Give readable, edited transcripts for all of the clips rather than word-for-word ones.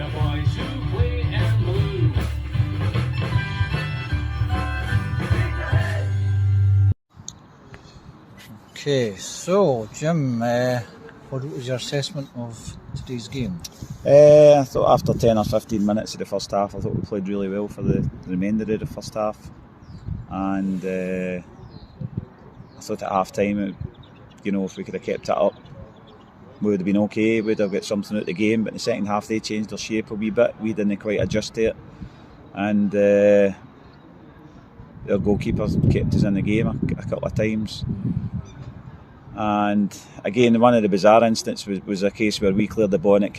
The boys who play in blue. Okay, so Jim, what was your assessment of today's game? I thought after 10 or 15 minutes of the first half, I thought we played really well for the remainder of the first half. And I thought at half time, if we could have kept it up, we would have been okay, we'd have got something out of the game. But in the second half, they changed their shape a wee bit. We didn't quite adjust to it. And their goalkeepers kept us in the game a couple of times. And again, one of the bizarre instances was a case where we cleared the ball and it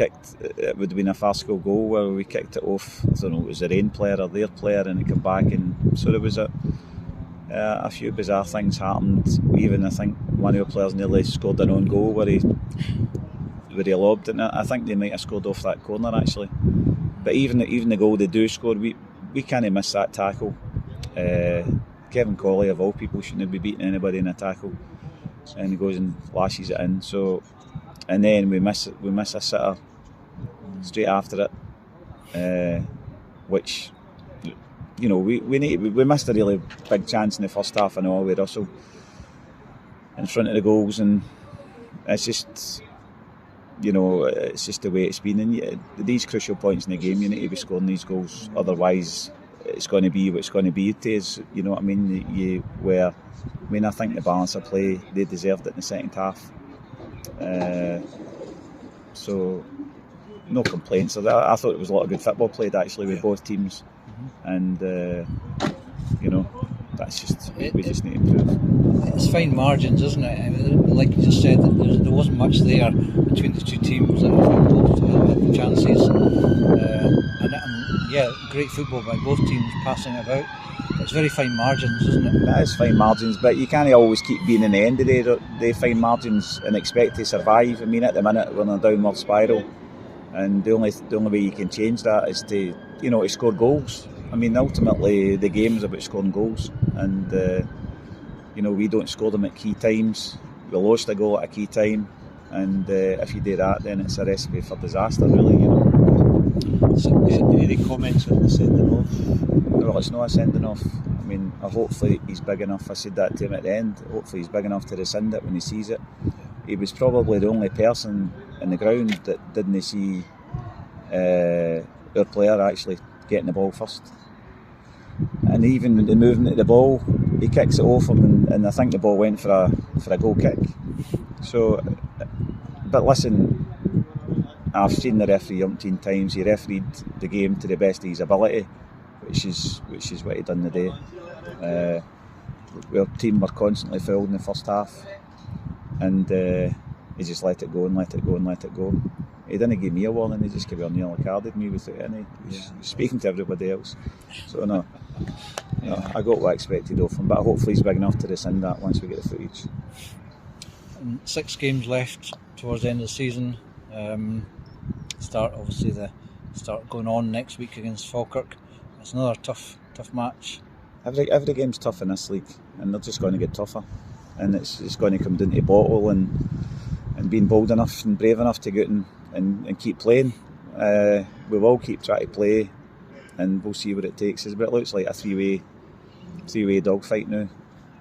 would have been a Farskell goal where we kicked it off. I don't know, it was their own player or their player, and it came back. And so there was a few bizarre things happened. Even I think one of the players nearly scored an own goal where he lobbed it. I think they might have scored off that corner actually. But even the goal they do score, we can't miss that tackle. Kevin Colley of all people shouldn't be beating anybody in a tackle. And he goes and lashes it in. So, and then we miss a sitter straight after it, which we missed a really big chance in the first half and all with Russell in front of the goals, and it's just the way it's been. And these crucial points in the game, you need to be scoring these goals, otherwise it's going to be what it's going to be. You know what I mean? I think the balance of play, they deserved it in the second half. So, no complaints. I thought it was a lot of good football played actually with both teams. And, that's just, we just need to improve. It's fine margins, isn't it? Like you just said, there wasn't much there between the two teams that have both chances. Great football by both teams passing it about. It's very fine margins, isn't it? That is fine margins, but you can't always keep being in the end of the fine margins and expect to survive. I mean, at the minute we're in a downward spiral, and the only way you can change that is to score goals. I mean, ultimately the game is about scoring goals, and we don't score them at key times. We lost a goal at a key time, and if you do that, then it's a recipe for disaster, really. Any comments on the sending off? Well, it's not a sending off. I mean, hopefully he's big enough. I said that to him at the end. Hopefully he's big enough to rescind it when he sees it. He was probably the only person in the ground that didn't see our player actually getting the ball first. And even the movement of the ball, he kicks it off him, and I think the ball went for a goal kick. So, but listen, I've seen the referee umpteen times. He refereed the game to the best of his ability, which is what he done today. Our team were constantly fouled in the first half, and he just let it go and let it go and let it go. He didn't give me a warning. He just gave me a yellow carded me without any. He was speaking to everybody else. So no, I got what I expected of him, but hopefully he's big enough to rescind that once we get the footage. And 6 games left towards the end of the season. Start going on next week against Falkirk. It's another tough match. Every game's tough in this league, and they're just going to get tougher. And it's going to come down to bottle and being bold enough and brave enough to go out and keep playing. We will keep trying to play, and we'll see what it takes. But it looks like a three-way dogfight now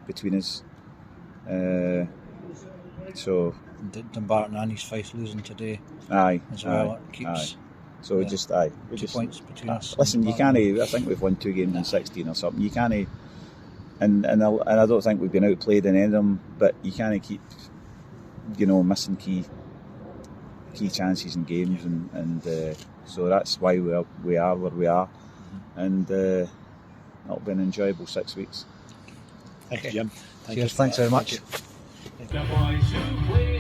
between us. So. Dumbarton and East Fife losing today. Aye. As well. Aye, it keeps. Aye. So we just 2 points between us. Listen, you can't. I think we've won 2 games in 16 or something. You can't. And I don't think we've been outplayed in any of them. But you can't keep, missing key chances in games, and so that's why we are where we are. And it'll be an enjoyable 6 weeks. Thank you, Jim. Cheers. Thanks very much. The boys who play